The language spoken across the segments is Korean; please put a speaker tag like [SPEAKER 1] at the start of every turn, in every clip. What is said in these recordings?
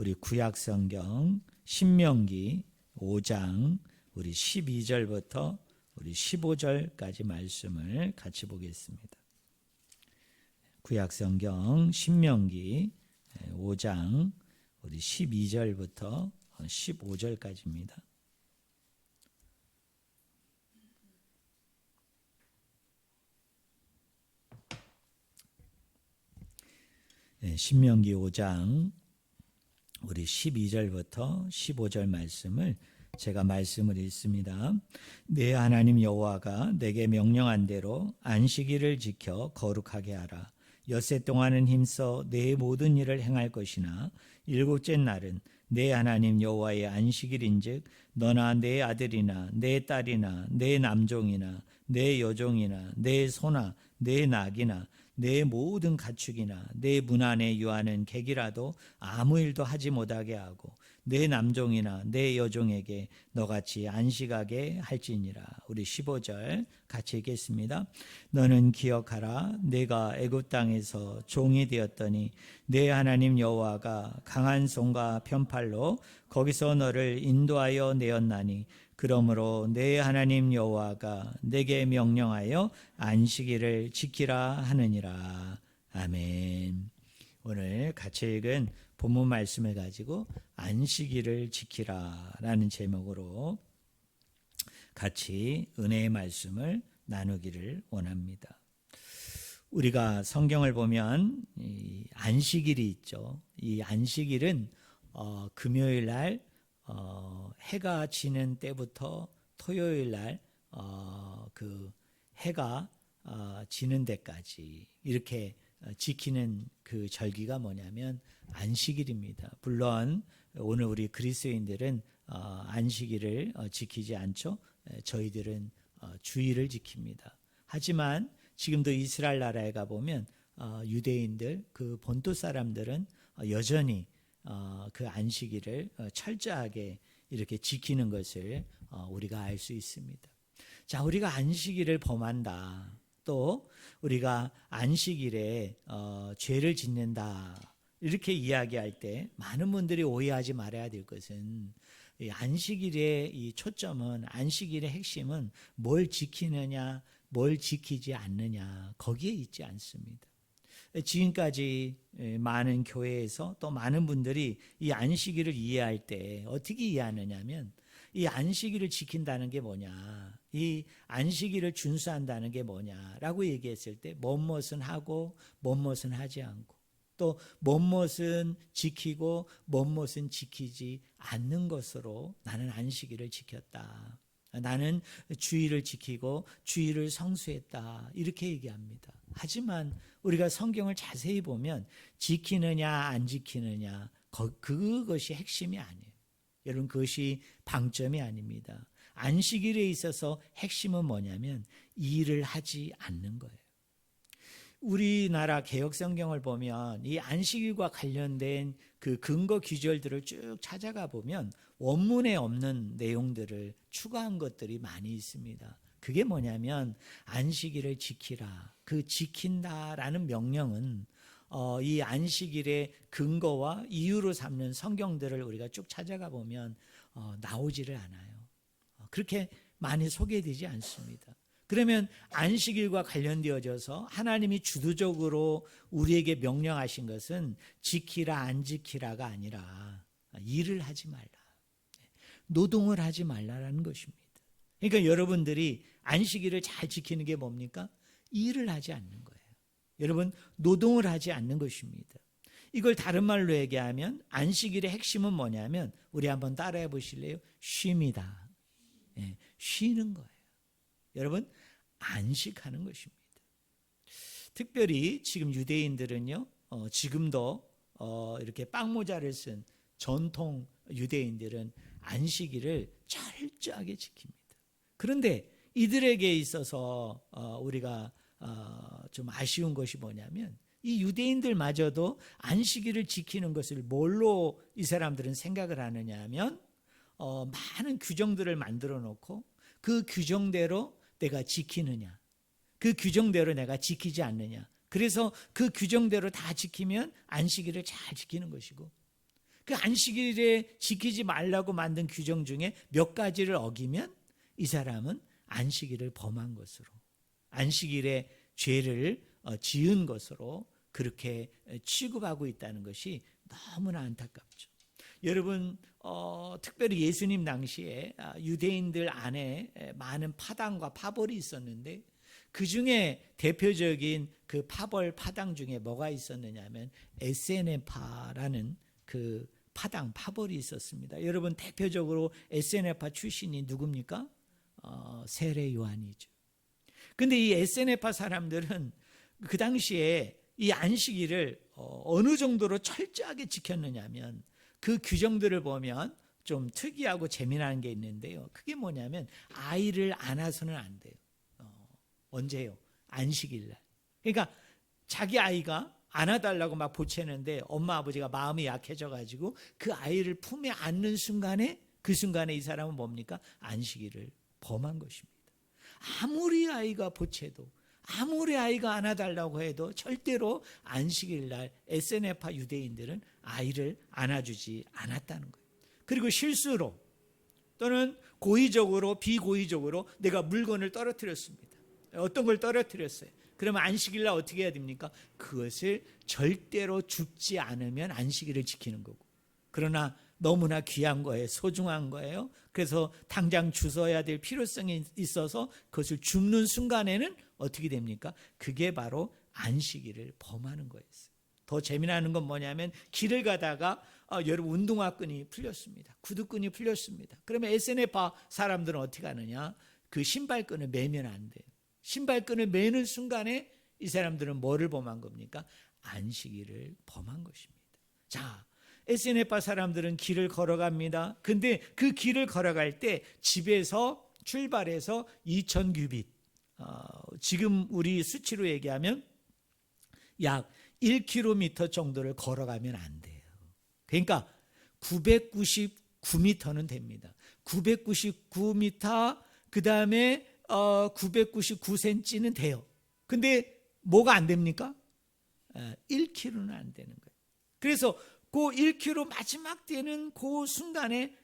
[SPEAKER 1] 우리 구약성경 신명기 5장 우리 12절부터 우리 15절까지 말씀을 같이 보겠습니다. 구약성경 신명기 5장 우리 12절부터 15절까지입니다. 신명기 5장 우리 12절부터 15절 말씀을 제가 말씀을 읽습니다. 내 하나님 여호와가 내게 명령한 대로 안식일을 지켜 거룩하게 하라. 엿새 동안은 힘써 내 모든 일을 행할 것이나 일곱째 날은 내 하나님 여호와의 안식일인즉 너나 내 아들이나 내 딸이나 내 남종이나 내 여종이나 내 소나 내 낙이나 내 모든 가축이나 내 문 안에 유하는 객이라도 아무 일도 하지 못하게 하고 내 남종이나 내 여종에게 너같이 안식하게 할지니라. 우리 15절 같이 읽겠습니다. 너는 기억하라. 내가 애굽 땅에서 종이 되었더니 내 하나님 여호와가 강한 손과 편팔로 거기서 너를 인도하여 내었나니 그러므로 내 하나님 여호와가 내게 명령하여 안식일을 지키라 하느니라. 아멘. 오늘 같이 읽은 본문 말씀을 가지고 안식일을 지키라라는 제목으로 같이 은혜의 말씀을 나누기를 원합니다. 우리가 성경을 보면 이 안식일이 있죠. 이 안식일은 금요일 날 해가 지는 때부터 토요일 날 그 해가 지는 데까지 이렇게 지키는 그 절기가 뭐냐면 안식일입니다. 물론 오늘 우리 그리스도인들은 안식일을 지키지 않죠. 저희들은 주일을 지킵니다. 하지만 지금도 이스라엘 나라에 가보면 유대인들 그 본토 사람들은 여전히 그 안식일을 철저하게 이렇게 지키는 것을 우리가 알 수 있습니다. 자, 우리가 안식일을 범한다. 또 우리가 안식일에 죄를 짓는다. 이렇게 이야기할 때 많은 분들이 오해하지 말아야 될 것은 이 안식일의 이 초점은 안식일의 핵심은 뭘 지키느냐, 뭘 지키지 않느냐 거기에 있지 않습니다. 지금까지 많은 교회에서 또 많은 분들이 이 안식일을 이해할 때 어떻게 이해하느냐면 이 안식일을 지킨다는 게 뭐냐, 이 안식일을 준수한다는 게 뭐냐라고 얘기했을 때 무엇은 하고 무엇은 하지 않고 또 무엇은 지키고 무엇은 지키지 않는 것으로 나는 안식일을 지켰다. 나는 주일을 지키고 주일을 성수했다. 이렇게 얘기합니다. 하지만 우리가 성경을 자세히 보면 지키느냐 안 지키느냐 그것이 핵심이 아니에요. 여러분 그것이 방점이 아닙니다. 안식일에 있어서 핵심은 뭐냐면 일을 하지 않는 거예요. 우리나라 개혁성경을 보면 이 안식일과 관련된 그 근거 규절들을 쭉 찾아가 보면 원문에 없는 내용들을 추가한 것들이 많이 있습니다. 그게 뭐냐면 안식일을 지키라. 그 지킨다라는 명령은 이 안식일의 근거와 이유로 삼는 성경들을 우리가 쭉 찾아가 보면 나오지를 않아요. 그렇게 많이 소개되지 않습니다. 그러면 안식일과 관련되어져서 하나님이 주도적으로 우리에게 명령하신 것은 지키라 안 지키라가 아니라 일을 하지 말라, 노동을 하지 말라라는 것입니다. 그러니까 여러분들이 안식일을 잘 지키는 게 뭡니까? 일을 하지 않는 거예요. 여러분 노동을 하지 않는 것입니다. 이걸 다른 말로 얘기하면 안식일의 핵심은 뭐냐면 우리 한번 따라해 보실래요? 쉼이다. 쉬는 거예요. 여러분 안식하는 것입니다. 특별히 지금 유대인들은요, 지금도 이렇게 빵모자를 쓴 전통 유대인들은 안식일을 철저하게 지킵니다. 그런데 이들에게 있어서 우리가 좀 아쉬운 것이 뭐냐면 이 유대인들마저도 안식일을 지키는 것을 뭘로 이 사람들은 생각을 하느냐 하면 많은 규정들을 만들어 놓고 그 규정대로 내가 지키느냐, 그 규정대로 내가 지키지 않느냐, 그래서 그 규정대로 다 지키면 안식일을 잘 지키는 것이고 그 안식일에 지키지 말라고 만든 규정 중에 몇 가지를 어기면 이 사람은 안식일을 범한 것으로, 안식일에 죄를 지은 것으로 그렇게 취급하고 있다는 것이 너무나 안타깝죠. 여러분, 특별히 예수님 당시에 유대인들 안에 많은 파당과 파벌이 있었는데, 그 중에 대표적인 그 파당 중에 뭐가 있었느냐면 에세네파라는 그 파벌이 있었습니다. 여러분, 대표적으로 에세네파 출신이 누굽니까? 세례 요한이죠. 근데 이 에세네파 사람들은 그 당시에 이 안식일을 어느 정도로 철저하게 지켰느냐면, 그 규정들을 보면 좀 특이하고 재미난 게 있는데요. 그게 뭐냐면 아이를 안아서는 안 돼요. 언제요? 안식일 날. 그러니까 자기 아이가 안아달라고 막 보채는데 엄마 아버지가 마음이 약해져 가지고 그 아이를 품에 안는 순간에, 그 순간에 이 사람은 뭡니까? 안식일을 범한 것입니다. 아무리 아이가 보채도, 아무리 아이가 안아달라고 해도 절대로 안식일 날 에세네파 유대인들은 아이를 안아주지 않았다는 거예요. 그리고 실수로 또는 고의적으로, 비고의적으로 내가 물건을 떨어뜨렸습니다. 어떤 걸 떨어뜨렸어요. 그러면 안식일 날 어떻게 해야 됩니까? 그것을 절대로 줍지 않으면 안식일을 지키는 거고, 그러나 너무나 귀한 거예요. 소중한 거예요. 그래서 당장 주워야 될 필요성이 있어서 그것을 줍는 순간에는 어떻게 됩니까? 그게 바로 안식일을 범하는 거였어요. 더 재미나는 건 뭐냐면, 길을 가다가 여러분 운동화끈이 풀렸습니다. 구두끈이 풀렸습니다. 그러면 에세네파 사람들은 어떻게 하느냐? 그 신발끈을 매면 안 돼요. 신발끈을 매는 순간에 이 사람들은 뭐를 범한 겁니까? 안식일을 범한 것입니다. 자, 에세네파 사람들은 길을 걸어갑니다. 근데 그 길을 걸어갈 때 집에서 출발해서 2000규빗, 지금 우리 수치로 얘기하면 약 1km 정도를 걸어가면 안 돼요. 그러니까 999m는 됩니다. 999m, 그 다음에 999cm는 돼요. 근데 뭐가 안 됩니까? 1km는 안 되는 거예요. 그래서 그 1km 마지막 되는 그 순간에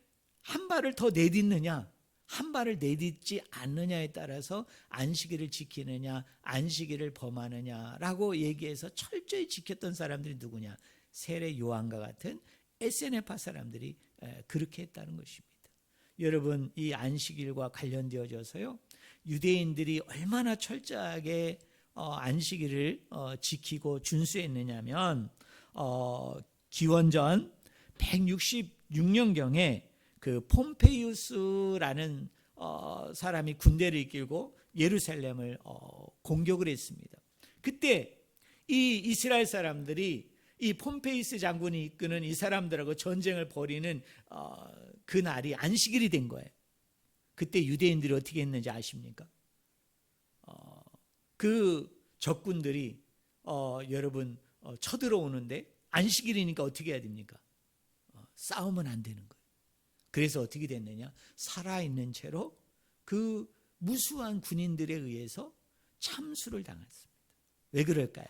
[SPEAKER 1] 한 발을 더 내딛느냐, 한 발을 내딛지 않느냐에 따라서 안식일을 지키느냐, 안식일을 범하느냐라고 얘기해서 철저히 지켰던 사람들이 누구냐? 세례 요한과 같은 에세네파 사람들이 그렇게 했다는 것입니다. 여러분, 이 안식일과 관련되어져서요, 유대인들이 얼마나 철저하게 안식일을 지키고 준수했느냐면, 기원전 166년경에 그 폼페이우스라는 사람이 군대를 이끌고 예루살렘을 공격을 했습니다. 그때 이 이스라엘 사람들이 이 폼페이우스 장군이 이끄는 이 사람들하고 전쟁을 벌이는 그 날이 안식일이 된 거예요. 그때 유대인들이 어떻게 했는지 아십니까? 그 적군들이 여러분 쳐들어오는데 안식일이니까 어떻게 해야 됩니까? 싸우면 안 되는 거예요. 그래서 어떻게 됐느냐? 살아있는 채로 그 무수한 군인들에 의해서 참수를 당했습니다. 왜 그럴까요?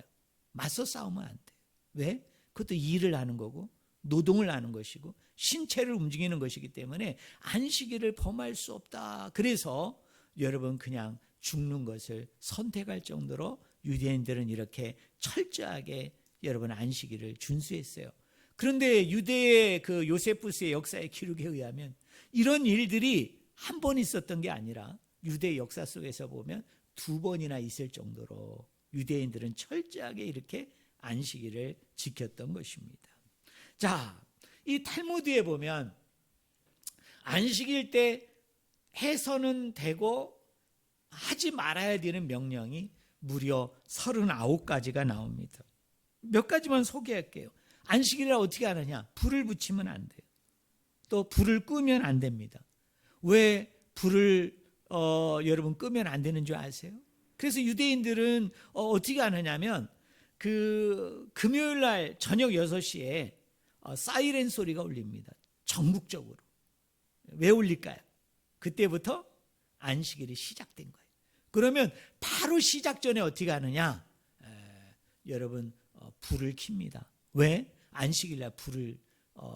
[SPEAKER 1] 맞서 싸우면 안 돼요. 왜? 그것도 일을 하는 거고 노동을 하는 것이고 신체를 움직이는 것이기 때문에 안식일을 범할 수 없다. 그래서 여러분 그냥 죽는 것을 선택할 정도로 유대인들은 이렇게 철저하게 여러분 안식일을 준수했어요. 그런데 유대의 그 요세푸스의 역사의 기록에 의하면 이런 일들이 한 번 있었던 게 아니라 유대 역사 속에서 보면 2번이나 있을 정도로 유대인들은 철저하게 이렇게 안식일을 지켰던 것입니다. 자, 이 탈무드에 보면 안식일 때 해서는 되고 하지 말아야 되는 명령이 무려 39가지가 나옵니다. 몇 가지만 소개할게요. 안식일에 어떻게 하느냐? 불을 붙이면 안 돼요. 또 불을 끄면 안 됩니다. 왜 불을 여러분 끄면 안 되는 줄 아세요? 그래서 유대인들은 어떻게 하느냐면 그 금요일 날 저녁 6시에 사이렌 소리가 울립니다. 전국적으로. 왜 울릴까요? 그때부터 안식일이 시작된 거예요. 그러면 바로 시작 전에 어떻게 하느냐? 여러분 불을 켭니다. 왜? 안식일 날 불을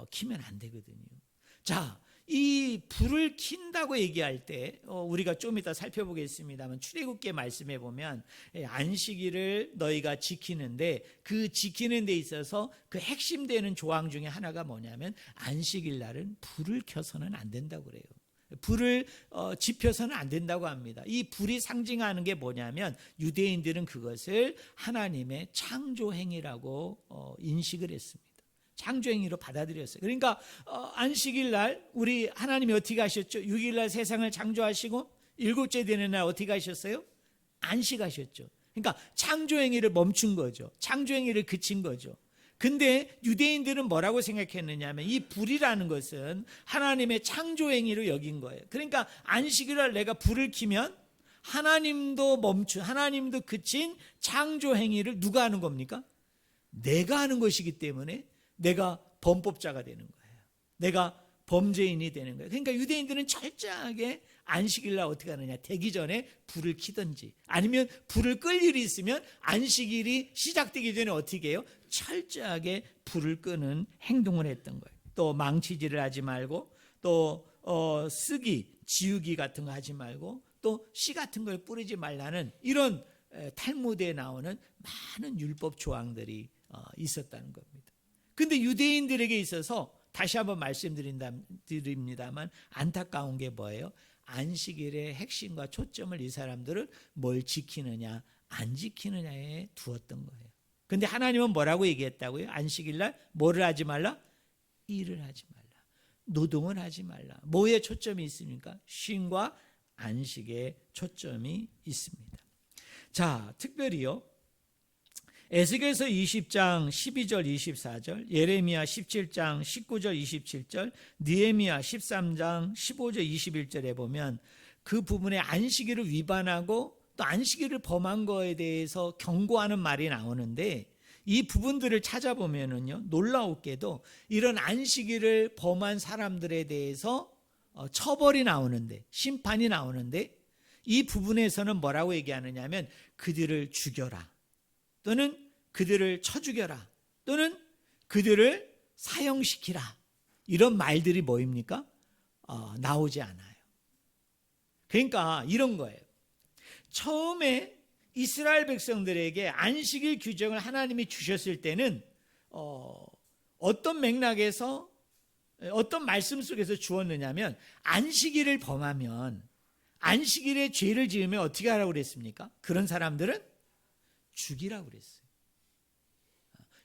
[SPEAKER 1] 키면 안 되거든요. 자, 이 불을 킨다고 얘기할 때 우리가 좀 이따 살펴보겠습니다만 출애굽기 말씀해 보면 안식일을 너희가 지키는데 그 지키는 데 있어서 그 핵심 되는 조항 중에 하나가 뭐냐면 안식일 날은 불을 켜서는 안 된다고 그래요. 불을 지펴서는 안 된다고 합니다. 이 불이 상징하는 게 뭐냐면 유대인들은 그것을 하나님의 창조 행위라고 인식을 했습니다. 창조행위로 받아들였어요. 그러니까 안식일 날 우리 하나님이 어떻게 하셨죠? 6일 날 세상을 창조하시고 7째 되는 날 어떻게 하셨어요? 안식하셨죠. 그러니까 창조행위를 멈춘 거죠. 창조행위를 그친 거죠. 근데 유대인들은 뭐라고 생각했느냐 하면 이 불이라는 것은 하나님의 창조행위로 여긴 거예요. 그러니까 안식일 날 내가 불을 켜면 하나님도 하나님도 그친 창조행위를 누가 하는 겁니까? 내가 하는 것이기 때문에 내가 범법자가 되는 거예요. 내가 범죄인이 되는 거예요. 그러니까 유대인들은 철저하게 안식일 날 어떻게 하느냐, 되기 전에 불을 켜든지 아니면 불을 끌 일이 있으면 안식일이 시작되기 전에 어떻게 해요? 철저하게 불을 끄는 행동을 했던 거예요. 또 망치질을 하지 말고 또 쓰기, 지우기 같은 거 하지 말고 또 씨 같은 걸 뿌리지 말라는 이런 탈무드에 나오는 많은 율법 조항들이 있었다는 겁니다. 근데 유대인들에게 있어서 다시 한번 말씀드립니다만 안타까운 게 뭐예요? 안식일의 핵심과 초점을 이 사람들은 뭘 지키느냐 안 지키느냐에 두었던 거예요. 근데 하나님은 뭐라고 얘기했다고요? 안식일 날 뭐를 하지 말라? 일을 하지 말라. 노동을 하지 말라. 뭐에 초점이 있습니까? 쉼과 안식에 초점이 있습니다. 자, 특별히요. 에스겔서 20장 12절 24절, 예레미야 17장 19절 27절, 느헤미야 13장 15절 21절에 보면 그 부분에 안식일을 위반하고 또 안식일을 범한 거에 대해서 경고하는 말이 나오는데 이 부분들을 찾아보면은요, 놀라웠게도 이런 안식일을 범한 사람들에 대해서 처벌이 나오는데, 심판이 나오는데 이 부분에서는 뭐라고 얘기하느냐 하면 그들을 죽여라, 또는 그들을 쳐 죽여라, 또는 그들을 사형시키라, 이런 말들이 뭐입니까? 나오지 않아요. 그러니까 이런 거예요. 처음에 이스라엘 백성들에게 안식일 규정을 하나님이 주셨을 때는 어떤 맥락에서 어떤 말씀 속에서 주었느냐면 안식일을 범하면, 안식일에 죄를 지으면 어떻게 하라고 그랬습니까? 그런 사람들은 죽이라고 그랬어요.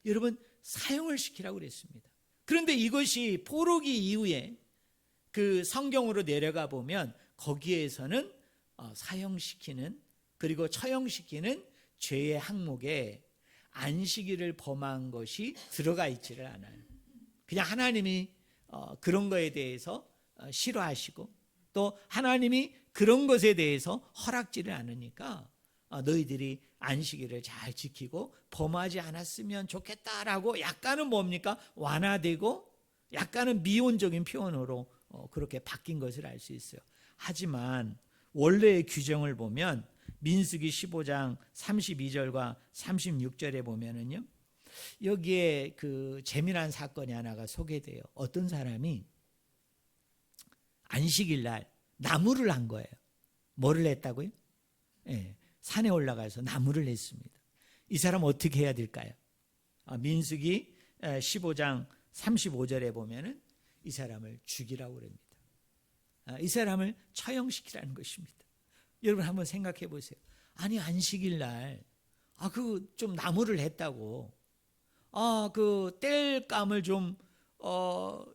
[SPEAKER 1] 여러분, 사형을 시키라고 그랬습니다. 그런데 이것이 포로기 이후에 그 성경으로 내려가 보면 거기에서는 사형시키는, 그리고 처형시키는 죄의 항목에 안식일을 범한 것이 들어가 있지를 않아요. 그냥 하나님이 그런 거에 대해서 싫어하시고 또 하나님이 그런 것에 대해서 허락지를 않으니까 너희들이 안식일을 잘 지키고 범하지 않았으면 좋겠다라고 약간은 뭡니까? 완화되고 약간은 미온적인 표현으로 그렇게 바뀐 것을 알 수 있어요. 하지만 원래의 규정을 보면 민수기 15장 32절과 36절에 보면은요, 여기에 그 재미난 사건이 하나가 소개돼요. 어떤 사람이 안식일 날 나무를 한 거예요. 뭐를 했다고요? 네, 산에 올라가서 나무를 했습니다. 이 사람 어떻게 해야 될까요? 민수기 15장 35절에 보면은 이 사람을 죽이라고 그럽니다. 이 사람을 처형시키라는 것입니다. 여러분 한번 생각해 보세요. 아니 안식일 날 그 좀 나무를 했다고 그 땔감을 좀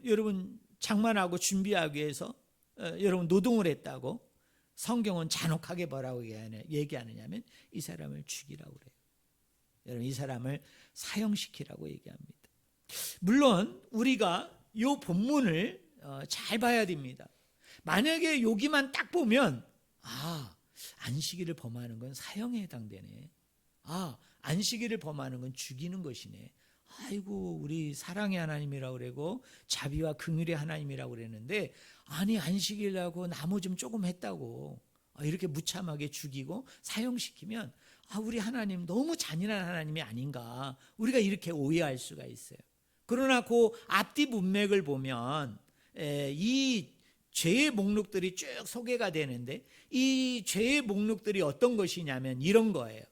[SPEAKER 1] 여러분 장만하고 준비하기 위해서 여러분 노동을 했다고 성경은 잔혹하게 뭐라고 얘기하느냐면 이 사람을 죽이라고 그래요. 여러분 이 사람을 사형시키라고 얘기합니다. 물론 우리가 이 본문을 잘 봐야 됩니다. 만약에 여기만 딱 보면 안식일을 범하는 건 사형에 해당되네. 안식일을 범하는 건 죽이는 것이네. 아이고 우리 사랑의 하나님이라고 그러고 자비와 긍휼의 하나님이라고 그랬는데 아니 안식일하고 나무 좀 조금 했다고 이렇게 무참하게 죽이고 사형시키면 우리 하나님 너무 잔인한 하나님이 아닌가, 우리가 이렇게 오해할 수가 있어요. 그러나 그 앞뒤 문맥을 보면 이 죄의 목록들이 쭉 소개가 되는데, 이 죄의 목록들이 어떤 것이냐면 이런 거예요.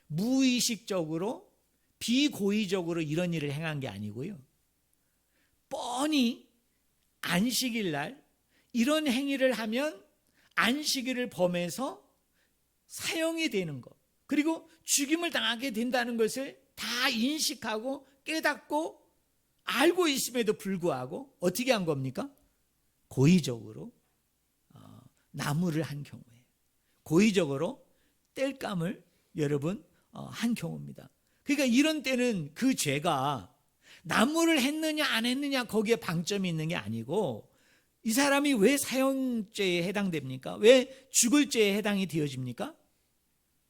[SPEAKER 1] 무의식적으로 비고의적으로 이런 일을 행한 게 아니고요, 뻔히 안식일 날 이런 행위를 하면 안식일을 범해서 사형이 되는 것, 그리고 죽임을 당하게 된다는 것을 다 인식하고 깨닫고 알고 있음에도 불구하고 어떻게 한 겁니까? 고의적으로 나무를 한 경우에, 고의적으로 땔감을 여러분 한 경우입니다. 그러니까 이런 때는 그 죄가 나무를 했느냐 안 했느냐 거기에 방점이 있는 게 아니고, 이 사람이 왜 사형죄에 해당됩니까? 왜 죽을 죄에 해당이 되어집니까?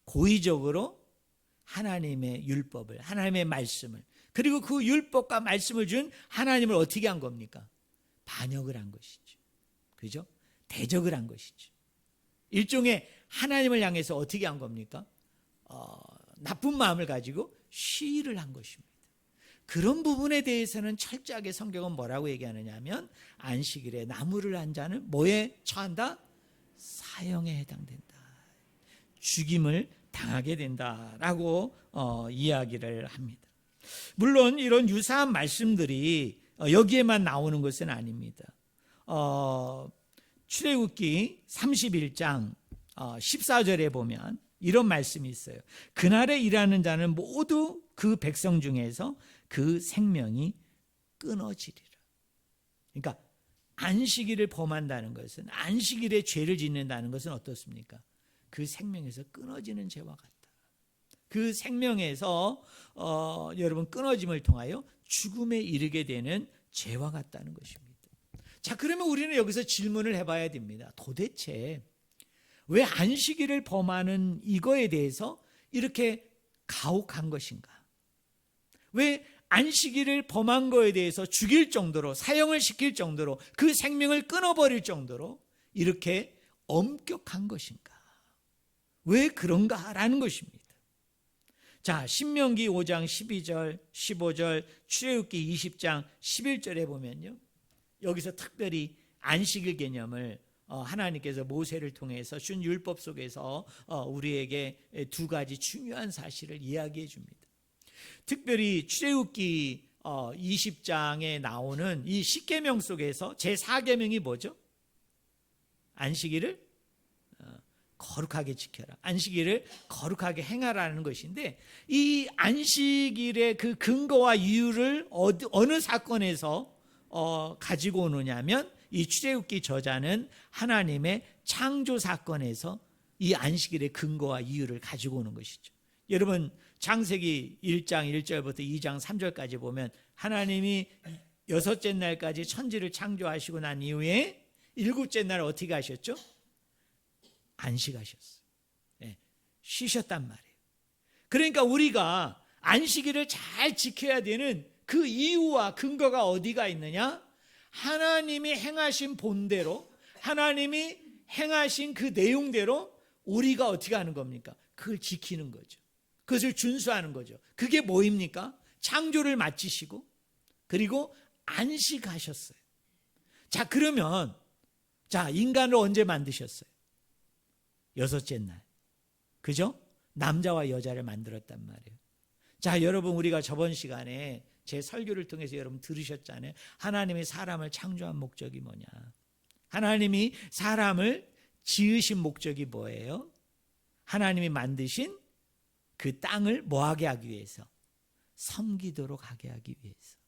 [SPEAKER 1] 고의적으로 하나님의 율법을, 하나님의 말씀을, 그리고 그 율법과 말씀을 준 하나님을 어떻게 한 겁니까? 반역을 한 것이죠. 그죠? 대적을 한 것이죠. 일종의 하나님을 향해서 어떻게 한 겁니까? 나쁜 마음을 가지고 시위를 한 것입니다. 그런 부분에 대해서는 철저하게 성경은 뭐라고 얘기하느냐 하면, 안식일에 나무를 한 자는 뭐에 처한다? 사형에 해당된다. 죽임을 당하게 된다라고 이야기를 합니다. 물론 이런 유사한 말씀들이 여기에만 나오는 것은 아닙니다. 출애굽기 31장 14절에 보면 이런 말씀이 있어요. 그날에 일하는 자는 모두 그 백성 중에서 그 생명이 끊어지리라. 그러니까 안식일을 범한다는 것은, 안식일에 죄를 짓는다는 것은 어떻습니까? 그 생명에서 끊어지는 죄와 같다. 그 생명에서 여러분 끊어짐을 통하여 죽음에 이르게 되는 죄와 같다는 것입니다. 자, 그러면 우리는 여기서 질문을 해봐야 됩니다. 도대체 왜 안식일을 범하는 이거에 대해서 이렇게 가혹한 것인가? 왜 안식일을 범한 거에 대해서 죽일 정도로, 사형을 시킬 정도로, 그 생명을 끊어버릴 정도로 이렇게 엄격한 것인가? 왜 그런가라는 것입니다. 자, 신명기 5장 12절, 15절, 출애굽기 20장 11절에 보면요, 여기서 특별히 안식일 개념을 하나님께서 모세를 통해서 준 율법 속에서 우리에게 두 가지 중요한 사실을 이야기해 줍니다. 특별히 출애굽기 20장에 나오는 이 10계명 속에서 제4계명이 뭐죠? 안식일을 거룩하게 지켜라. 안식일을 거룩하게 행하라는 것인데, 이 안식일의 그 근거와 이유를 어느 사건에서 가지고 오느냐면, 이 출애굽기 저자는 하나님의 창조 사건에서 이 안식일의 근거와 이유를 가지고 오는 것이죠. 여러분, 창세기 1장 1절부터 2장 3절까지 보면 하나님이 여섯째 날까지 천지를 창조하시고 난 이후에 일곱째 날 어떻게 하셨죠? 안식하셨어요. 네, 쉬셨단 말이에요. 그러니까 우리가 안식일을 잘 지켜야 되는 그 이유와 근거가 어디가 있느냐? 하나님이 행하신 본대로, 하나님이 행하신 그 내용대로 우리가 어떻게 하는 겁니까? 그걸 지키는 거죠. 그것을 준수하는 거죠. 그게 뭐입니까? 창조를 마치시고 그리고 안식하셨어요. 자, 그러면 인간을 언제 만드셨어요? 여섯째 날. 그죠? 남자와 여자를 만들었단 말이에요. 자, 여러분, 우리가 저번 시간에 제 설교를 통해서 여러분 들으셨잖아요. 하나님이 사람을 창조한 목적이 뭐냐? 하나님이 사람을 지으신 목적이 뭐예요? 하나님이 만드신 그 땅을 뭐하게 하기 위해서? 섬기도록 하게 하기 위해서.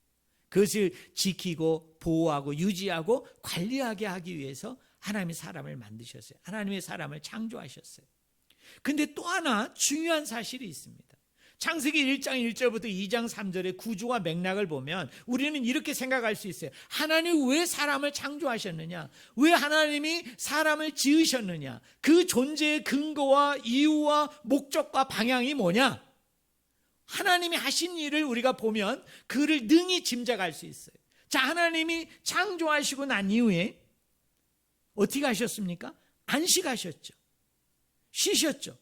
[SPEAKER 1] 그것을 지키고 보호하고 유지하고 관리하게 하기 위해서 하나님이 사람을 만드셨어요. 하나님이 사람을 창조하셨어요. 근데 또 하나 중요한 사실이 있습니다. 창세기 1장 1절부터 2장 3절의 구조와 맥락을 보면 우리는 이렇게 생각할 수 있어요. 하나님이 왜 사람을 창조하셨느냐? 왜 하나님이 사람을 지으셨느냐? 그 존재의 근거와 이유와 목적과 방향이 뭐냐? 하나님이 하신 일을 우리가 보면 그를 능히 짐작할 수 있어요. 자, 하나님이 창조하시고 난 이후에 어떻게 하셨습니까? 안식하셨죠. 쉬셨죠.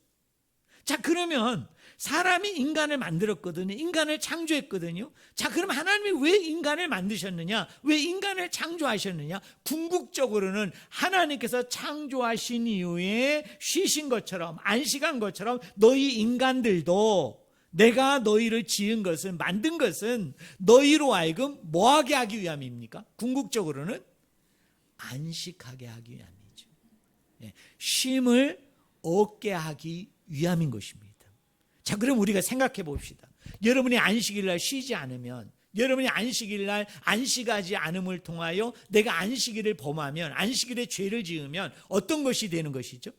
[SPEAKER 1] 자, 그러면 사람이 인간을 만들었거든요. 인간을 창조했거든요. 자, 그럼 하나님이 왜 인간을 만드셨느냐? 왜 인간을 창조하셨느냐? 궁극적으로는 하나님께서 창조하신 이후에 쉬신 것처럼, 안식한 것처럼 너희 인간들도 내가 너희를 지은 것은, 만든 것은 너희로 하여금 뭐하게 하기 위함입니까? 궁극적으로는 안식하게 하기 위함이죠. 쉼을 얻게 하기 위함인 것입니다. 자, 그럼 우리가 생각해 봅시다. 여러분이 안식일날 쉬지 않으면, 여러분이 안식일날 안식하지 않음을 통하여 내가 안식일을 범하면, 안식일에 죄를 지으면 어떤 것이 되는 것이죠?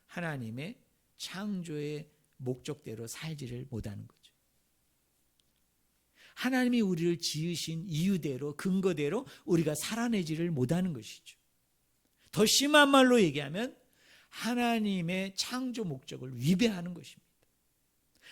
[SPEAKER 1] 하나님의 창조의 목적대로 살지를 못하는 거죠. 하나님이 우리를 지으신 이유대로, 근거대로 우리가 살아내지를 못하는 것이죠. 더 심한 말로 얘기하면 하나님의 창조 목적을 위배하는 것입니다.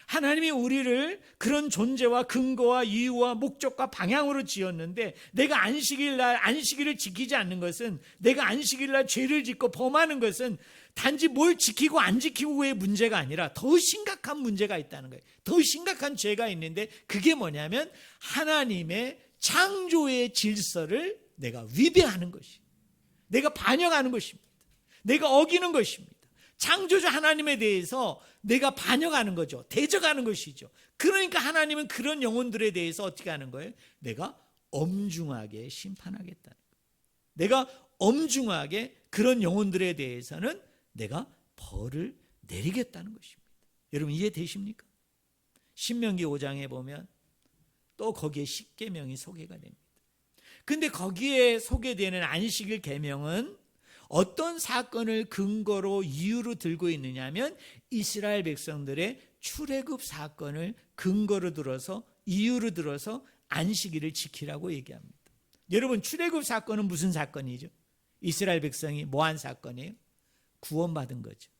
[SPEAKER 1] 하나님이 우리를 그런 존재와 근거와 이유와 목적과 방향으로 지었는데, 내가 안식일날 안식일을 지키지 않는 것은, 내가 안식일날 죄를 짓고 범하는 것은 단지 뭘 지키고 안 지키고의 문제가 아니라 더 심각한 문제가 있다는 거예요. 더 심각한 죄가 있는데, 그게 뭐냐면 하나님의 창조의 질서를 내가 위배하는 것이, 내가 반역하는 것입니다. 내가 어기는 것입니다. 창조주 하나님에 대해서 내가 반역하는 거죠. 대적하는 것이죠. 그러니까 하나님은 그런 영혼들에 대해서 어떻게 하는 거예요? 내가 엄중하게 심판하겠다는 거예요. 내가 엄중하게 그런 영혼들에 대해서는 내가 벌을 내리겠다는 것입니다. 여러분 이해되십니까? 신명기 5장에 보면 또 거기에 십계명이 소개가 됩니다. 근데 거기에 소개되는 안식일 계명은 어떤 사건을 근거로 이유로 들고 있느냐면 이스라엘 백성들의 출애굽 사건을 근거로 들어서, 이유로 들어서 안식일을 지키라고 얘기합니다. 여러분, 출애굽 사건은 무슨 사건이죠? 이스라엘 백성이 뭐한 사건이에요? 구원받은 거죠.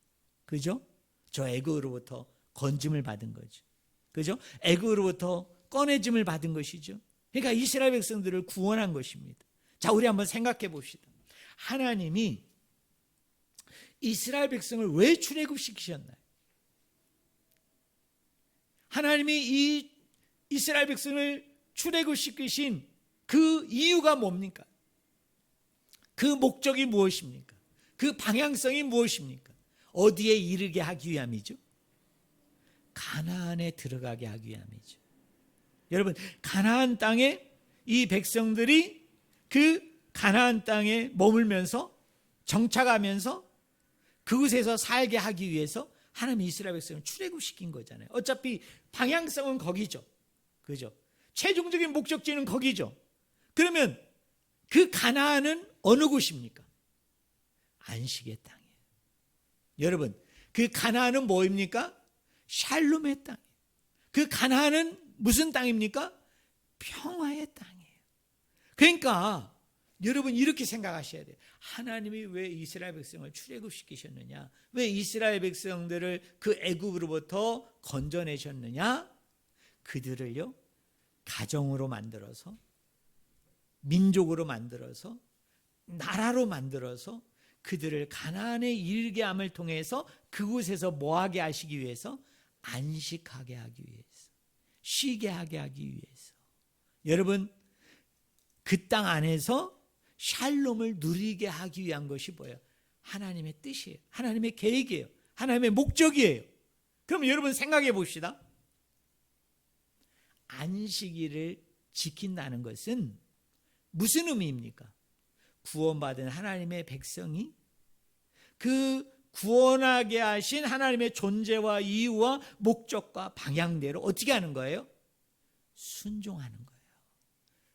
[SPEAKER 1] 그죠? 저 애굽으로부터 건짐을 받은 거죠. 그죠? 애굽으로부터 꺼내짐을 받은 것이죠. 그러니까 이스라엘 백성들을 구원한 것입니다. 자, 우리 한번 생각해 봅시다. 하나님이 이스라엘 백성을 왜 출애굽시키셨나요? 하나님이 이 이스라엘 백성을 출애굽시키신 그 이유가 뭡니까? 그 목적이 무엇입니까? 그 방향성이 무엇입니까? 어디에 이르게 하기 위함이죠? 가나안에 들어가게 하기 위함이죠. 여러분, 가나안 땅에 이 백성들이 그 가나안 땅에 머물면서 정착하면서 그곳에서 살게 하기 위해서 하나님이 이스라엘 백성을 출애굽시킨 거잖아요. 어차피 방향성은 거기죠. 그죠? 최종적인 목적지는 거기죠. 그러면 그 가나안은 어느 곳입니까? 안식의 땅이에요. 여러분, 그 가나안은 뭐입니까? 샬롬의 땅이에요. 그 가나안은 무슨 땅입니까? 평화의 땅이에요. 그러니까 여러분 이렇게 생각하셔야 돼요. 하나님이 왜 이스라엘 백성을 출애굽시키셨느냐? 왜 이스라엘 백성들을 그 애굽으로부터 건져내셨느냐? 그들을요, 가정으로 만들어서, 민족으로 만들어서, 나라로 만들어서 그들을 가나안에 이르게 함을 통해서 그곳에서 뭐하게 하시기 위해서? 안식하게 하기 위해서, 쉬게 하게 하기 위해서. 여러분, 그 땅 안에서 샬롬을 누리게 하기 위한 것이 뭐예요? 하나님의 뜻이에요. 하나님의 계획이에요. 하나님의 목적이에요. 그럼 여러분 생각해 봅시다. 안식일을 지킨다는 것은 무슨 의미입니까? 구원받은 하나님의 백성이 그 구원하게 하신 하나님의 존재와 이유와 목적과 방향대로 어떻게 하는 거예요? 순종하는 거예요.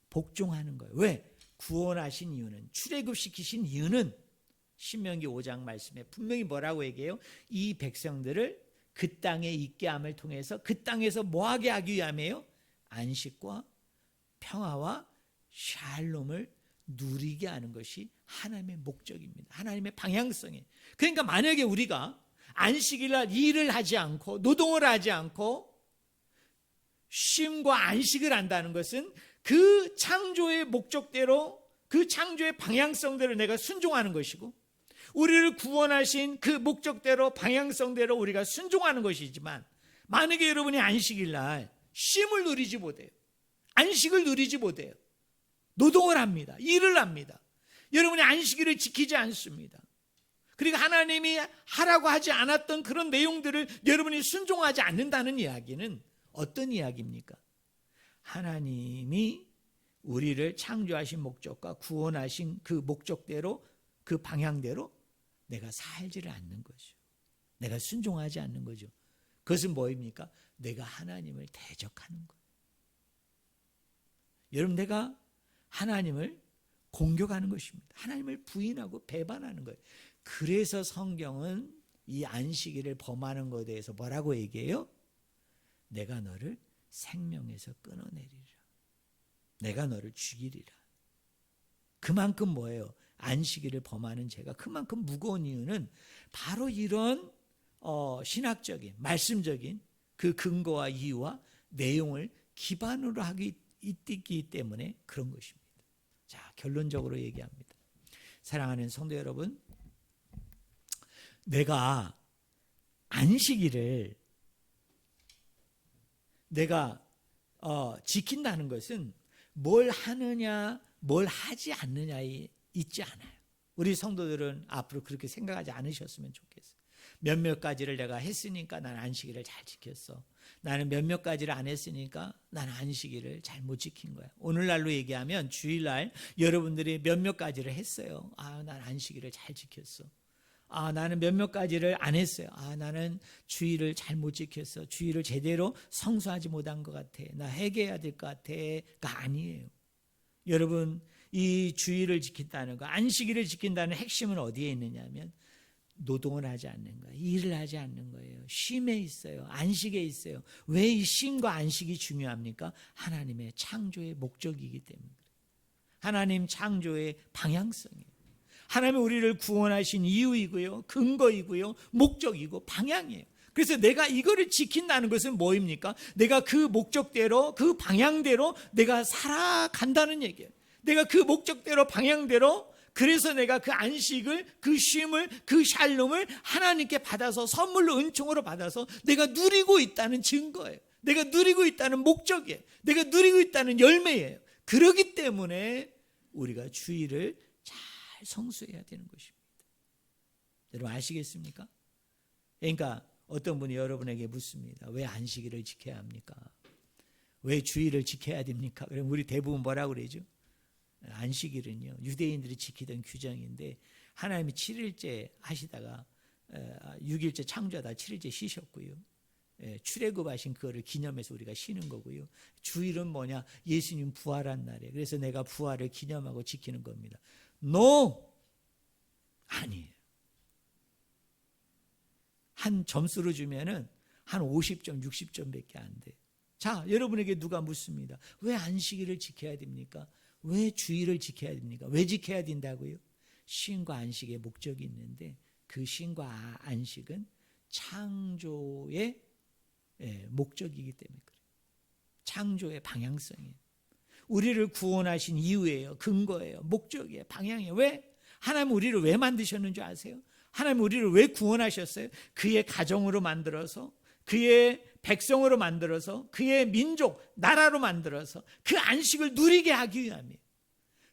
[SPEAKER 1] 복종하는 거예요. 왜? 구원하신 이유는, 출애굽시키신 이유는 신명기 5장 말씀에 분명히 뭐라고 얘기해요? 이 백성들을 그 땅에 있게 함을 통해서 그 땅에서 뭐하게 하기 위함이에요? 안식과 평화와 샬롬을 누리게 하는 것이 하나님의 목적입니다. 하나님의 방향성이에요. 그러니까 만약에 우리가 안식일날 일을 하지 않고 노동을 하지 않고 쉼과 안식을 한다는 것은 그 창조의 목적대로, 그 창조의 방향성대로 내가 순종하는 것이고, 우리를 구원하신 그 목적대로 방향성대로 우리가 순종하는 것이지만, 만약에 여러분이 안식일 날 쉼을 누리지 못해요. 안식을 누리지 못해요. 노동을 합니다. 일을 합니다. 여러분이 안식일을 지키지 않습니다. 그리고 하나님이 하라고 하지 않았던 그런 내용들을 여러분이 순종하지 않는다는 이야기는 어떤 이야기입니까? 하나님이 우리를 창조하신 목적과 구원하신 그 목적대로, 그 방향대로 내가 살지를 않는 거죠. 내가 순종하지 않는 거죠. 그것은 뭐입니까? 내가 하나님을 대적하는 거예요. 여러분, 내가 하나님을 공격하는 것입니다. 하나님을 부인하고 배반하는 거예요. 그래서 성경은 이 안식일을 범하는 것에 대해서 뭐라고 얘기해요? 내가 너를 생명에서 끊어내리라. 내가 너를 죽이리라. 그만큼 뭐예요? 안식일을 범하는 죄가 그만큼 무거운 이유는 바로 이런 신학적인, 말씀적인 그 근거와 이유와 내용을 기반으로 하기 있기 때문에 그런 것입니다. 자, 결론적으로 얘기합니다. 사랑하는 성도 여러분, 내가 안식일을 내가 지킨다는 것은 뭘 하느냐 뭘 하지 않느냐에 있지 않아요. 우리 성도들은 앞으로 그렇게 생각하지 않으셨으면 좋겠어요. 몇몇 가지를 내가 했으니까 나는 안식일을 잘 지켰어. 나는 몇몇 가지를 안 했으니까 나는 안식일을 잘 못 지킨 거야. 오늘날로 얘기하면 주일날 여러분들이 몇몇 가지를 했어요. 아, 나는 안식일을 잘 지켰어. 아, 나는 몇몇 가지를 안 했어요. 아, 나는 주일을 잘 못 지켰어. 주일을 제대로 성수하지 못한 것 같아. 나 회개해야 될 것 같아가 아니에요. 여러분, 이 주일을 지킨다는 거, 안식일을 지킨다는 핵심은 어디에 있느냐면 노동을 하지 않는 거예요. 일을 하지 않는 거예요. 쉼에 있어요. 안식에 있어요. 왜 이 쉼과 안식이 중요합니까? 하나님의 창조의 목적이기 때문에 그래요. 하나님 창조의 방향성이에요. 하나님이 우리를 구원하신 이유이고요, 근거이고요, 목적이고 방향이에요. 그래서 내가 이거를 지킨다는 것은 뭐입니까? 내가 그 목적대로, 그 방향대로 내가 살아간다는 얘기예요. 내가 그 목적대로, 방향대로, 그래서 내가 그 안식을, 그 쉼을, 그 샬롬을 하나님께 받아서 선물로, 은총으로 받아서 내가 누리고 있다는 증거예요. 내가 누리고 있다는 목적이에요. 내가 누리고 있다는 열매예요. 그렇기 때문에 우리가 주일을 잘 성수해야 되는 것입니다. 여러분 아시겠습니까? 그러니까 어떤 분이 여러분에게 묻습니다. 왜 안식일을 지켜야 합니까? 왜 주일을 지켜야 됩니까? 그럼 우리 대부분 뭐라고 그러죠? 안식일은요, 유대인들이 지키던 규정인데 하나님이 7일째 하시다가 6일째 창조하다 7일째 쉬셨고요. 출애굽하신 그거를 기념해서 우리가 쉬는 거고요. 주일은 뭐냐? 예수님 부활한 날이에요. 그래서 내가 부활을 기념하고 지키는 겁니다. No! 아니에요. 한 점수로 주면은 한 50점, 60점밖에 안 돼요. 자, 여러분에게 누가 묻습니다. 왜 안식일을 지켜야 됩니까? 왜 주일을 지켜야 됩니까? 왜 지켜야 된다고요? 쉼과 안식의 목적이 있는데 그 쉼과 안식은 창조의 목적이기 때문에 그래요. 창조의 방향성이에요. 우리를 구원하신 이유예요. 근거예요. 목적이에요. 방향이에요. 왜? 하나님 우리를 왜 만드셨는 줄 아세요? 하나님 우리를 왜 구원하셨어요? 그의 가정으로 만들어서, 그의 백성으로 만들어서, 그의 민족, 나라로 만들어서 그 안식을 누리게 하기 위함이에요.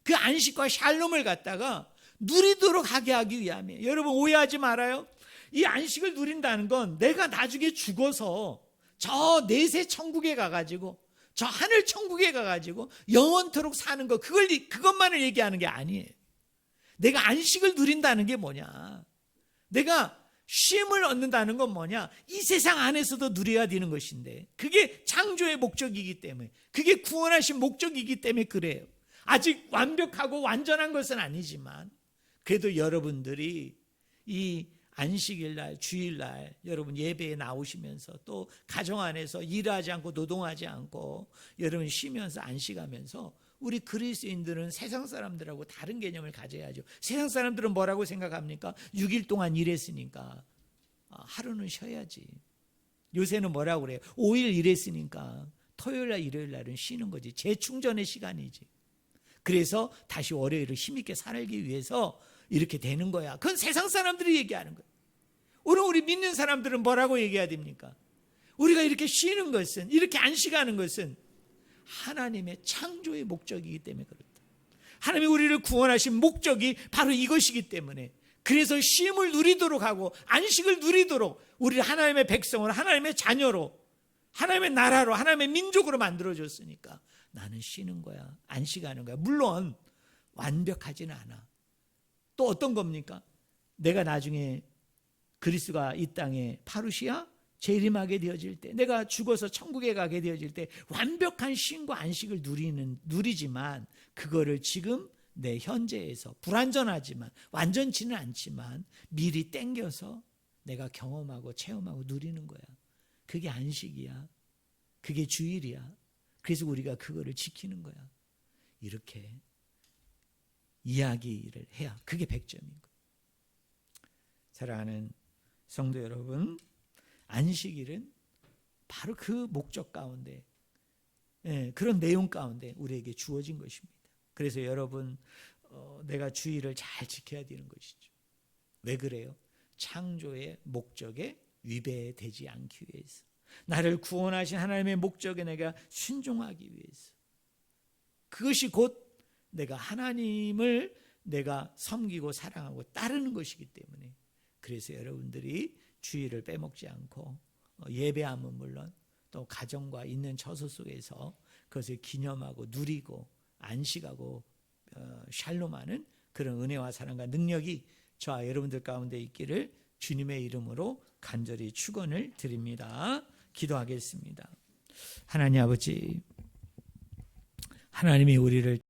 [SPEAKER 1] 그 안식과 샬롬을 갖다가 누리도록 하게 하기 위함이에요. 여러분 오해하지 말아요. 이 안식을 누린다는 건 내가 나중에 죽어서 저 내세 천국에 가가지고, 저 하늘 천국에 가가지고 영원토록 사는 거, 그것만을 얘기하는 게 아니에요. 내가 안식을 누린다는 게 뭐냐? 내가 쉼을 얻는다는 건 뭐냐? 이 세상 안에서도 누려야 되는 것인데, 그게 창조의 목적이기 때문에, 그게 구원하신 목적이기 때문에 그래요. 아직 완벽하고 완전한 것은 아니지만 그래도 여러분들이 이 안식일날, 주일날 여러분 예배에 나오시면서 또 가정 안에서 일하지 않고 노동하지 않고 여러분 쉬면서 안식하면서 우리 그리스도인들은 세상 사람들하고 다른 개념을 가져야죠. 세상 사람들은 뭐라고 생각합니까? 6일 동안 일했으니까 하루는 쉬어야지. 요새는 뭐라고 그래요? 5일 일했으니까 토요일날 일요일날은 쉬는 거지. 재충전의 시간이지. 그래서 다시 월요일을 힘있게 살기 위해서 이렇게 되는 거야. 그건 세상 사람들이 얘기하는 거야. 오늘 우리 믿는 사람들은 뭐라고 얘기해야 됩니까? 우리가 이렇게 쉬는 것은, 이렇게 안식하는 것은 하나님의 창조의 목적이기 때문에 그렇다. 하나님이 우리를 구원하신 목적이 바로 이것이기 때문에, 그래서 쉼을 누리도록 하고 안식을 누리도록 우리를 하나님의 백성으로, 하나님의 자녀로, 하나님의 나라로, 하나님의 민족으로 만들어줬으니까 나는 쉬는 거야, 안식하는 거야. 물론 완벽하지는 않아. 또 어떤 겁니까? 내가 나중에 그리스도가 이 땅에 파루시아 재림하게 되어질 때, 내가 죽어서 천국에 가게 되어질 때 완벽한 쉼과 안식을 누리지만, 그거를 지금 내 현재에서 불완전하지만, 완전치는 않지만 미리 땡겨서 내가 경험하고 체험하고 누리는 거야. 그게 안식이야. 그게 주일이야. 그래서 우리가 그거를 지키는 거야. 이렇게 이야기를 해야 그게 100점인 거예요. 사랑하는 성도 여러분, 안식일은 바로 그 목적 가운데, 그런 내용 가운데 우리에게 주어진 것입니다. 그래서 여러분, 내가 주일을 잘 지켜야 되는 것이죠. 왜 그래요? 창조의 목적에 위배되지 않기 위해서, 나를 구원하신 하나님의 목적에 내가 순종하기 위해서, 그것이 곧 내가 하나님을 내가 섬기고 사랑하고 따르는 것이기 때문에, 그래서 여러분들이 주일을 빼먹지 않고 예배하면 물론 또 가정과 있는 처소 속에서 그것을 기념하고 누리고 안식하고 샬롬하는 그런 은혜와 사랑과 능력이 저와 여러분들 가운데 있기를 주님의 이름으로 간절히 축원을 드립니다. 기도하겠습니다. 하나님 아버지, 하나님이 우리를